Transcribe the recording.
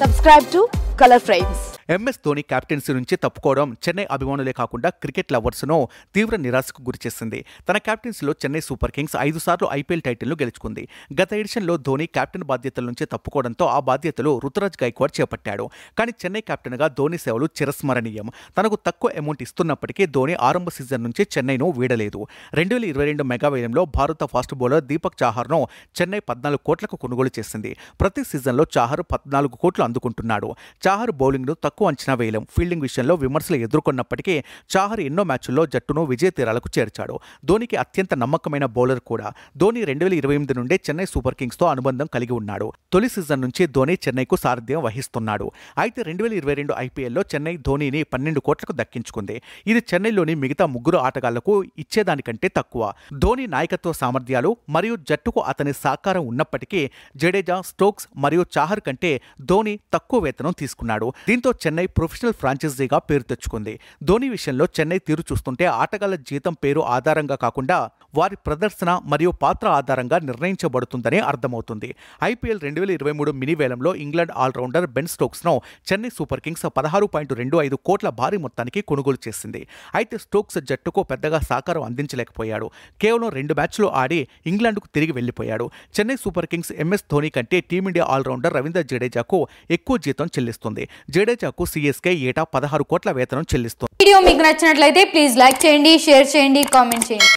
Subscribe to Color Frames. MS Dhoni captaincy నుంచి తప్పుకోవడం చెన్నై అభిమానులే కాకుండా cricket లవర్స్ను తీవ్ర నిరాశకు గురిచేసింది. తన కెప్టెన్సీలో చెన్నై సూపర్ కింగ్స్ 5 సార్లు ఐపీఎల్ టైటిల్ను గెలుచుకుంది. గత ఎడిషన్లో ధోని కెప్టెన్ బాధ్యతల నుంచి తప్పుకోవడంతో ఆ బాధ్యతలు రుతురాజ్ గైక్వాడ్ చేపట్టాడు. కానీ చెన్నై కెప్టెన్గా ధోని సేవలు చిరస్మరణీయం. తనకు తక్కువ అమౌంట్ ఇస్తున్నప్పటికీ ధోని ఆరంభ సీజన్ నుంచి చెన్నైను వీడలేదు. 2022 మెగా వ్యయంలో భారత ఫాస్ట్ బౌలర్ దీపక్ చాహర్ను చెన్నై 14 కోట్లకు కొనుగోలు చేసింది. ప్రతి సీజన్లో చాహర్ 14 కోట్లు అందుకుంటున్నాడు. చాహర్ బౌలింగ్ను తక్కువ అంచనా వేయలేం. ఫీల్డింగ్ విషయంలో విమర్శలు ఎదుర్కొన్నప్పటికీ చాహర్ ఎన్నో మ్యాచ్ల్లో జట్టును విజయ తీరాలకు చేర్చాడు. ధోనికి అత్యంత నమ్మకమైన బౌలర్ కూడా. ధోని 2028 నుండే చెన్నై సూపర్ కింగ్స్తో అనుబంధం కలిగి ఉన్నాడు. తొలి సీజన్ నుంచి ధోని చెన్నైకు సారథ్యం వహిస్తున్నాడు. అయితే 2022 ఐపీఎల్లో చెన్నై ధోనిని 12 కోట్లకు దక్కించుకుంది. ఇది చెన్నైలోని మిగతా ముగ్గురు ఆటగాళ్లకు ఇచ్చేదానికంటే తక్కువ. ధోని నాయకత్వ సామర్థ్యాలు మరియు జట్టుకు అతని సహకారం ఉన్నప్పటికీ జడేజా, స్టోక్స్ మరియు చాహర్ కంటే ధోని తక్కువ వేతనం తీసుకున్నాడు. దీంతో చెన్నై ప్రొఫెషనల్ ఫ్రాంచైజీగా పేరు తెచ్చుకుంది. ధోని విషయంలో చెన్నై తీరు చూస్తుంటే ఆటగాళ్ల జీతం పేరు ఆధారంగా కాకుండా వారి ప్రదర్శన మరియు పాత్ర ఆధారంగా నిర్ణయించబడుతుందని అర్థమవుతుంది. ఐపీఎల్ 2023 మినీ వేలంలో ఇంగ్లాండ్ ఆల్రౌండర్ బెన్ స్టోక్స్ను చెన్నై సూపర్ కింగ్స్ 16.25 కోట్ల భారీ మొత్తానికి కొనుగోలు చేసింది. అయితే స్టోక్స్ జట్టుకు పెద్దగా సహకారం అందించలేకపోయాడు. కేవలం 2 మ్యాచ్లు ఆడి ఇంగ్లాండ్కు తిరిగి వెళ్లిపోయాడు. Chennai super Kings MS Dhoni కంటే టీమిండియా ఆల్రౌండర్ రవీంద్ర జడేజాకు ఎక్కువ జీతం చెల్లిస్తుంది. జడేజాకు CSK ఏటా 16 కోట్ల వేతనం చెల్లిస్తుంది. వీడియో మీకు నచ్చినట్లయితే ప్లీజ్ లైక్ చేయండి, షేర్ చేయండి, కామెంట్ చేయండి.